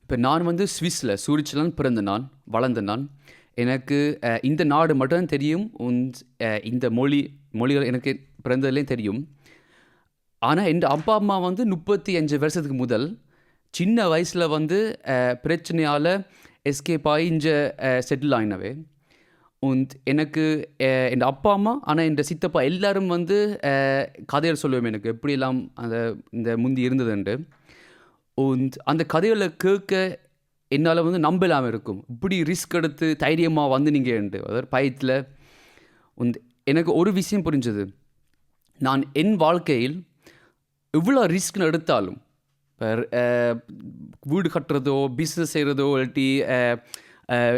இப்போ நான் வந்து சுவிஸில் சூரிச்சில் பிறந்த நான், வளர்ந்த நான். எனக்கு இந்த நாடு மட்டும் தெரியும். இந்த மொழிகள் எனக்கு பிறந்ததுலேயும் தெரியும். ஆனால் என் அப்பா அம்மா வந்து 35 வருஷத்துக்கு முதல் சின்ன வயசில் வந்து பிரச்சனையால் எஸ்கேப் ஆகி இங்கே செட்டில் ஆகினவே. எனக்கு என் அப்பா அம்மா ஆனால் என் சித்தப்பா எல்லாரும் வந்து கதைகள் சொல்லுவேன் எனக்கு எப்படியெல்லாம் இந்த முந்தி இருந்ததுண்டு. அந்த கதைகளை கேட்க என்னால் வந்து நம்பலாமல் இருக்கும். இப்படி ரிஸ்க் எடுத்து தைரியமாக வந்து நீங்கள் உண்டு அதாவது பயத்தில் எனக்கு ஒரு விஷயம் புரிஞ்சது. நான் என் வாழ்க்கையில் எவ்வளோ ரிஸ்க்னு எடுத்தாலும் இப்போ வீடு கட்டுறதோ பிஸ்னஸ் செய்கிறதோ இல்லாட்டி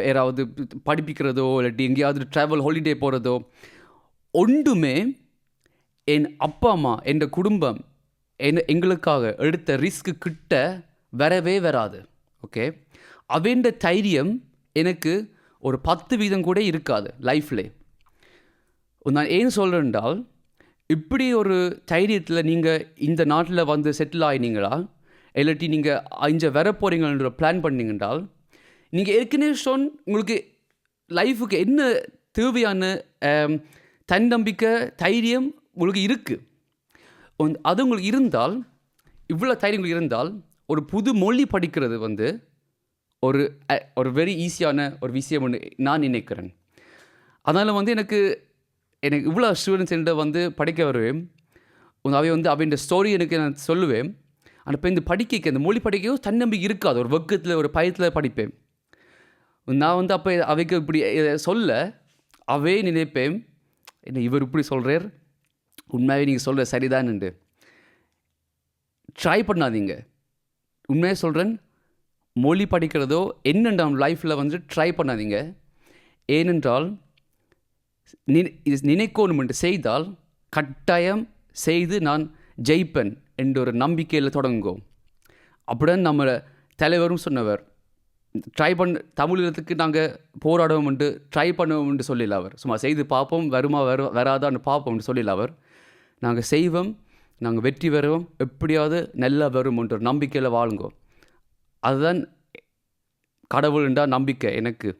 யாராவது படிப்பிக்கிறதோ இல்லாட்டி எங்கேயாவது ட்ராவல் ஹாலிடே போகிறதோ ஒன்றுமே என் அப்பா அம்மா என் குடும்பம் எங்களுக்காக எடுத்த ரிஸ்க்கு கிட்ட வரவே வராது. ஓகே, அவன்ற தைரியம் எனக்கு ஒரு 10% கூட இருக்காது லைஃப்லே. நான் ஏன் சொல்கிறேன்றால் இப்படி ஒரு தைரியத்தில் நீங்கள் இந்த நாட்டில் வந்து செட்டில் ஆகினீங்களா இல்லாட்டி நீங்கள் இங்கே வர போகிறீங்கன்ற பிளான் பண்ணிங்கன்றால் நீங்கள் ஏற்கனவே உங்களுக்கு லைஃபுக்கு என்ன தேவையான தன்னம்பிக்கை தைரியம் உங்களுக்கு இருக்குது. அது உங்களுக்கு இருந்தால் இவ்வளோ தைரியம் உங்களுக்கு இருந்தால் ஒரு புது மொழி படிக்கிறது வந்து ஒரு வெரி ஈஸியான ஒரு விஷயம் ஒன்று நான் நினைக்கிறேன். அதனால் வந்து எனக்கு இவ்வளோ ஸ்டூடெண்ட்ஸ் என்கிட்ட வந்து படிக்க வருவேன். அவை வந்து அவன் ஸ்டோரி எனக்கு நான் சொல்லுவேன். ஆனால் இப்போ இந்த படிக்க இந்த மொழி படிக்கவும் தன்னம்பிக்கை இருக்காது. ஒரு வக்கத்தில் ஒரு பயத்தில் படிப்பேன். நான் வந்து அப்போ அவைக்கு இப்படி சொல்ல அவே நினைப்பேன், என்ன இவர் இப்படி சொல்கிறார், உண்மையாகவே நீங்கள் சொல்கிற சரிதான்ண்டு. ட்ரை பண்ணாதீங்க. உண்மையாக சொல்கிறேன், மொழி படிக்கிறதோ என்னென்ன லைஃப்பில் வந்து ட்ரை பண்ணாதீங்க. ஏனென்றால் இது நினைக்கணும் என்று செய்தால் கட்டாயம் செய்து நான் ஜெயிப்பேன் என்ற ஒரு நம்பிக்கையில் தொடங்கும். அப்படிதான் நம்ம தலைவரும் சொன்னவர், தமிழகத்துக்கு நாங்கள் போராடுவோம் என்று ட்ரை பண்ணுவோம் என்று சொல்லல அவர். சும்மா செய்து பார்ப்போம், வருமா வராதான்னு பார்ப்போம் என்று சொல்லல அவர். நாங்கள் செய்வோம், நாங்கள் வெற்றி பெறுவோம், எப்படியாவது நல்லா வரும் என்ற நம்பிக்கையில் வாழுங்கோ. அதுதான் கடவுள்ன்றா நம்பிக்கை எனக்கு.